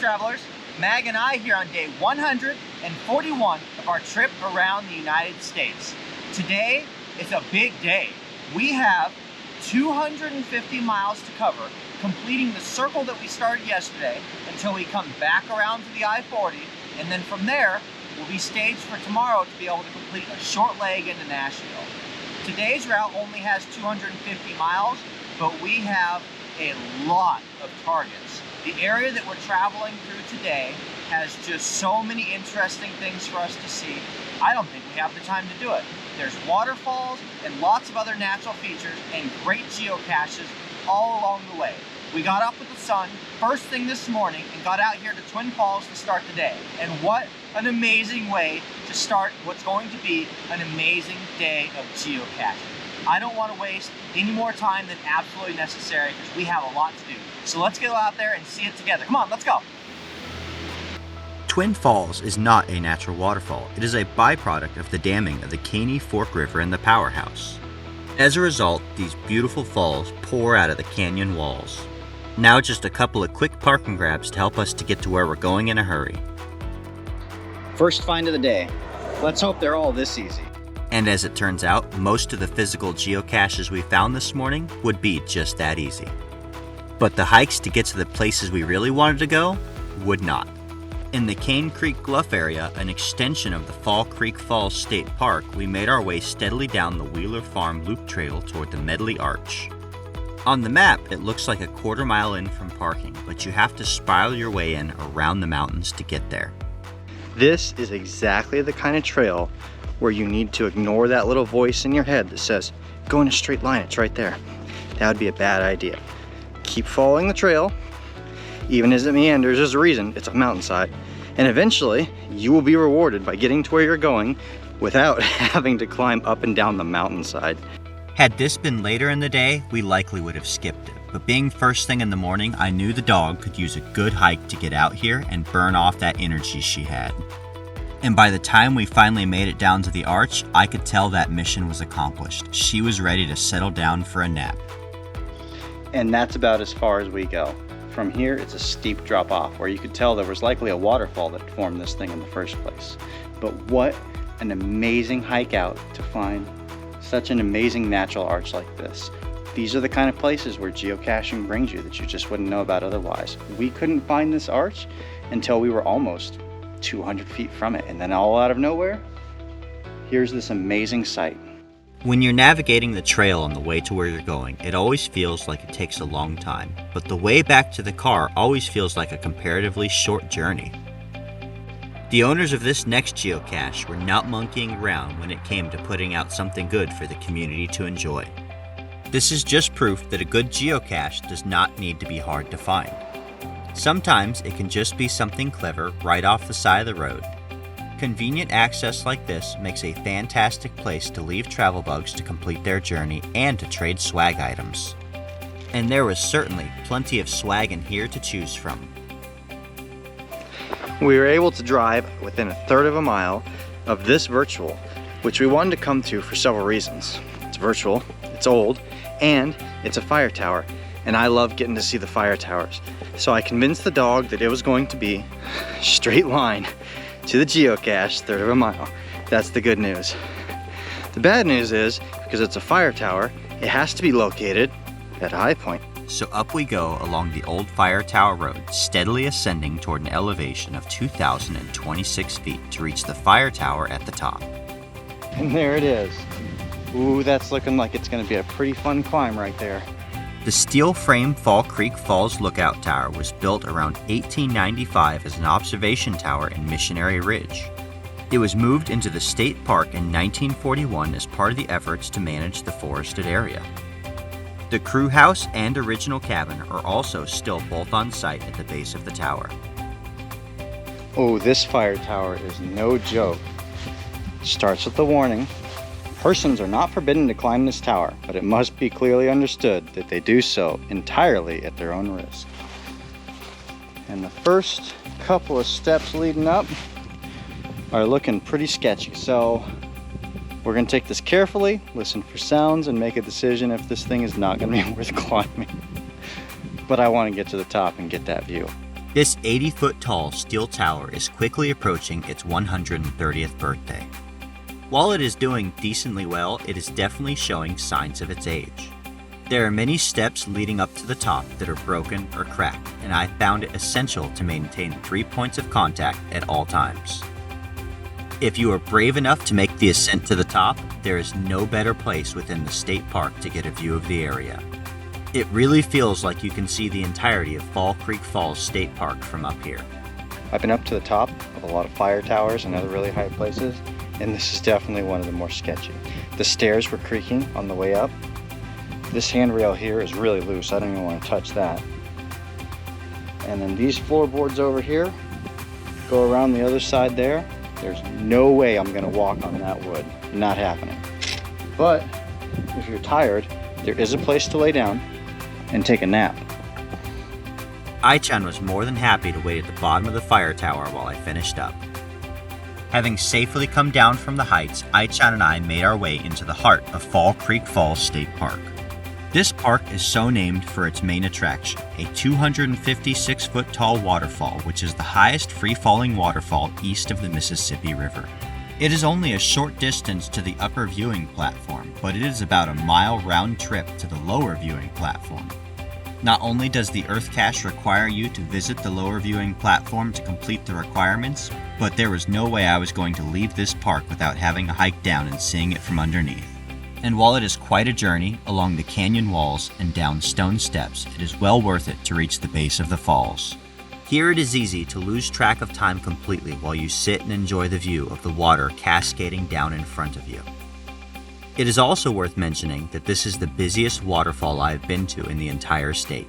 travelers, Mag and I here on day 141 of our trip around the United States. Today is a big day. We have 250 miles to cover, completing the circle that we started yesterday until we come back around to the I-40, and then from there, we'll be staged for tomorrow to be able to complete a short leg into Nashville. Today's route only has 250 miles, but we have a lot of targets. The area that we're traveling through today has just so many interesting things for us to see. I don't think we have the time to do it. There's waterfalls and lots of other natural features and great geocaches all along the way. We got up with the sun first thing this morning and got out here to Twin Falls to start the day. And what an amazing way to start what's going to be an amazing day of geocaching. I don't want to waste any more time than absolutely necessary because we have a lot to do. So let's go out there and see it together. Come on, let's go. Twin Falls is not a natural waterfall. It is a byproduct of the damming of the Caney Fork River and the powerhouse. As a result, these beautiful falls pour out of the canyon walls. Now just a couple of quick parking grabs to help us to get to where we're going in a hurry. First find of the day. Let's hope they're all this easy. And as it turns out, most of the physical geocaches we found this morning would be just that easy. But the hikes to get to the places we really wanted to go would not. In the Cane Creek Bluff area, an extension of the Fall Creek Falls State Park, we made our way steadily down the Wheeler Farm Loop Trail toward the Medley Arch. On the map, it looks like a quarter mile in from parking, but you have to spiral your way in around the mountains to get there. This is exactly the kind of trail where you need to ignore that little voice in your head that says, go in a straight line, it's right there. That would be a bad idea. Keep following the trail, even as it meanders. There's a reason, it's a mountainside. And eventually, you will be rewarded by getting to where you're going without having to climb up and down the mountainside. Had this been later in the day, we likely would have skipped it. But being first thing in the morning, I knew the dog could use a good hike to get out here and burn off that energy she had. And by the time we finally made it down to the arch, I could tell that mission was accomplished. She was ready to settle down for a nap. And that's about as far as we go. From here, it's a steep drop off where you could tell there was likely a waterfall that formed this thing in the first place. But what an amazing hike out to find such an amazing natural arch like this. These are the kind of places where geocaching brings you that you just wouldn't know about otherwise. We couldn't find this arch until we were almost 200 feet from it, and then all out of nowhere, here's this amazing sight. When you're navigating the trail on the way to where you're going, it always feels like it takes a long time, but the way back to the car always feels like a comparatively short journey. The owners of this next geocache were not monkeying around when it came to putting out something good for the community to enjoy. This is just proof that a good geocache does not need to be hard to find. Sometimes it can just be something clever right off the side of the road. Convenient access like this makes a fantastic place to leave travel bugs to complete their journey and to trade swag items. And there was certainly plenty of swag in here to choose from. We were able to drive within a third of a mile of this virtual, which we wanted to come to for several reasons. It's virtual, it's old, and it's a fire tower. And I love getting to see the fire towers. So I convinced the dog that it was going to be a straight line to the geocache, third of a mile. That's the good news. The bad news is, because it's a fire tower, it has to be located at a high point. So up we go along the old Fire Tower Road, steadily ascending toward an elevation of 2,026 feet to reach the fire tower at the top. And there it is. Ooh, that's looking like it's gonna be a pretty fun climb right there. The steel frame Fall Creek Falls Lookout Tower was built around 1895 as an observation tower in Missionary Ridge. It was moved into the state park in 1941 as part of the efforts to manage the forested area. The crew house and original cabin are also still both on site at the base of the tower. Oh, this fire tower is no joke. It starts with the warning. Persons are not forbidden to climb this tower, but it must be clearly understood that they do so entirely at their own risk. And the first couple of steps leading up are looking pretty sketchy, so we're gonna take this carefully, listen for sounds, and make a decision if this thing is not gonna be worth climbing. But I wanna get to the top and get that view. This 80-foot tall steel tower is quickly approaching its 130th birthday. While it is doing decently well, it is definitely showing signs of its age. There are many steps leading up to the top that are broken or cracked, and I found it essential to maintain 3 points of contact at all times. If you are brave enough to make the ascent to the top, there is no better place within the state park to get a view of the area. It really feels like you can see the entirety of Fall Creek Falls State Park from up here. I've been up to the top of a lot of fire towers and other really high places, and this is definitely one of the more sketchy. The stairs were creaking on the way up. This handrail here is really loose. I don't even want to touch that. And then these floorboards over here go around the other side there. There's no way I'm going to walk on that wood. Not happening. But if you're tired, there is a place to lay down and take a nap. Ai-chan was more than happy to wait at the bottom of the fire tower while I finished up. Having safely come down from the heights, Ai-chan and I made our way into the heart of Fall Creek Falls State Park. This park is so named for its main attraction, a 256-foot tall waterfall, which is the highest free-falling waterfall east of the Mississippi River. It is only a short distance to the upper viewing platform, but it is about a mile round trip to the lower viewing platform. Not only does the Earth Cache require you to visit the lower viewing platform to complete the requirements, but there was no way I was going to leave this park without having a hike down and seeing it from underneath. And while it is quite a journey along the canyon walls and down stone steps, it is well worth it to reach the base of the falls. Here it is easy to lose track of time completely while you sit and enjoy the view of the water cascading down in front of you. It is also worth mentioning that this is the busiest waterfall I have been to in the entire state.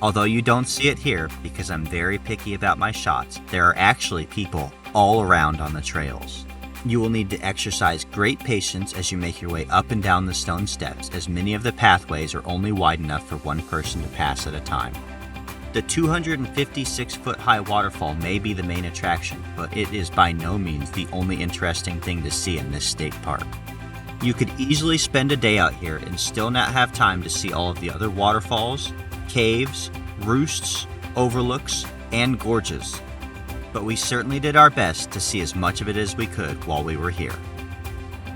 Although you don't see it here because I'm very picky about my shots, there are actually people all around on the trails. You will need to exercise great patience as you make your way up and down the stone steps, as many of the pathways are only wide enough for one person to pass at a time. The 256-foot high waterfall may be the main attraction, but it is by no means the only interesting thing to see in this state park. You could easily spend a day out here and still not have time to see all of the other waterfalls, caves, roosts, overlooks, and gorges. But we certainly did our best to see as much of it as we could while we were here.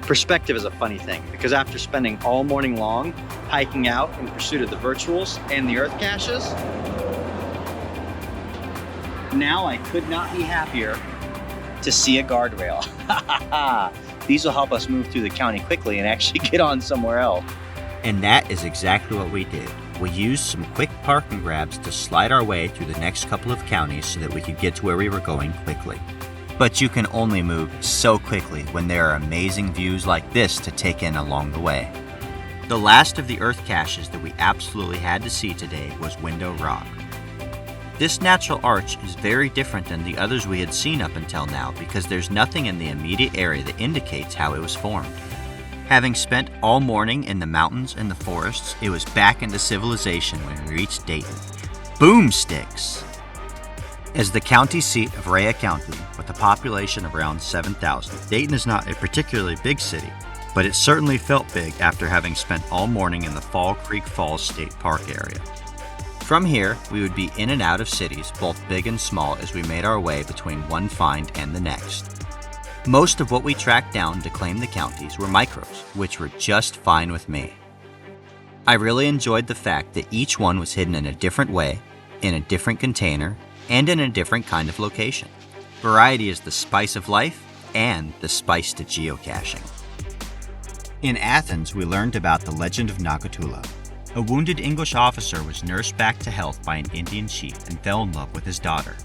Perspective is a funny thing, because after spending all morning long hiking out in pursuit of the virtuals and the Earth Caches, now I could not be happier to see a guardrail. These will help us move through the county quickly and actually get on somewhere else. And that is exactly what we did. We used some quick parking grabs to slide our way through the next couple of counties so that we could get to where we were going quickly. But you can only move so quickly when there are amazing views like this to take in along the way. The last of the Earth Caches that we absolutely had to see today was Window Rock. This natural arch is very different than the others we had seen up until now because there's nothing in the immediate area that indicates how it was formed. Having spent all morning in the mountains and the forests, it was back into civilization when we reached Dayton. Boomsticks! As the county seat of Rhea County, with a population of around 7,000, Dayton is not a particularly big city, but it certainly felt big after having spent all morning in the Fall Creek Falls State Park area. From here, we would be in and out of cities, both big and small, as we made our way between one find and the next. Most of what we tracked down to claim the counties were micros, which were just fine with me. I really enjoyed the fact that each one was hidden in a different way, in a different container, and in a different kind of location. Variety is the spice of life and the spice to geocaching. In Athens, we learned about the legend of Nakatula. A wounded English officer was nursed back to health by an Indian chief and fell in love with his daughter.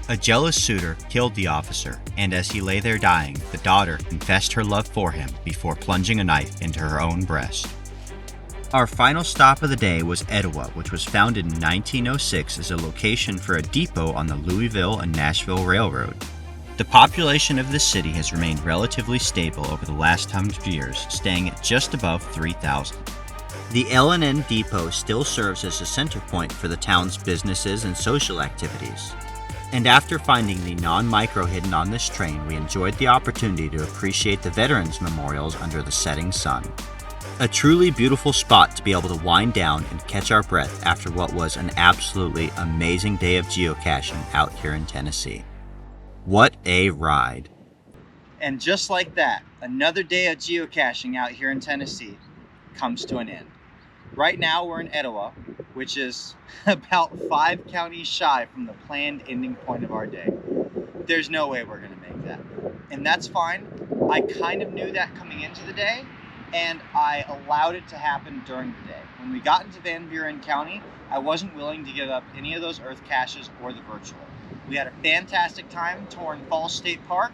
A jealous suitor killed the officer, and as he lay there dying, the daughter confessed her love for him before plunging a knife into her own breast. Our final stop of the day was Etowah, which was founded in 1906 as a location for a depot on the Louisville and Nashville Railroad. The population of the city has remained relatively stable over the last 100 years, staying at just above 3,000. The L&N depot still serves as a center point for the town's businesses and social activities. And after finding the non-micro hidden on this train, we enjoyed the opportunity to appreciate the veterans' memorials under the setting sun. A truly beautiful spot to be able to wind down and catch our breath after what was an absolutely amazing day of geocaching out here in Tennessee. What a ride! And just like that, another day of geocaching out here in Tennessee comes to an end. Right now we're in Etowah, which is about 5 counties shy from the planned ending point of our day. There's no way we're gonna make that. And that's fine. I kind of knew that coming into the day, and I allowed it to happen during the day. When we got into Van Buren County, I wasn't willing to give up any of those earth caches or the virtual. We had a fantastic time touring Falls State Park.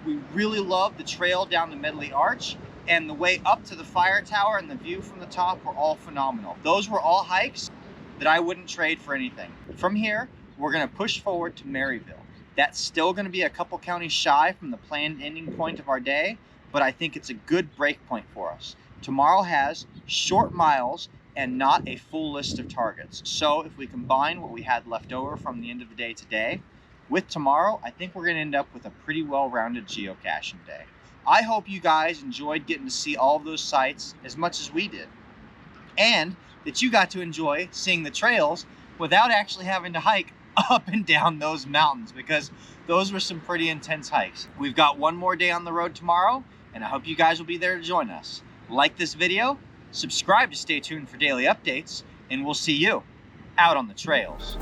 We really loved the trail down to Medley Arch, and the way up to the fire tower and the view from the top were all phenomenal. Those were all hikes that I wouldn't trade for anything. From here, we're gonna push forward to Maryville. That's still gonna be a couple counties shy from the planned ending point of our day, but I think it's a good break point for us. Tomorrow has short miles and not a full list of targets. So if we combine what we had left over from the end of the day today with tomorrow, I think we're gonna end up with a pretty well-rounded geocaching day. I hope you guys enjoyed getting to see all of those sites as much as we did, and that you got to enjoy seeing the trails without actually having to hike up and down those mountains, because those were some pretty intense hikes. We've got one more day on the road tomorrow, and I hope you guys will be there to join us. Like this video, subscribe to stay tuned for daily updates, and we'll see you out on the trails.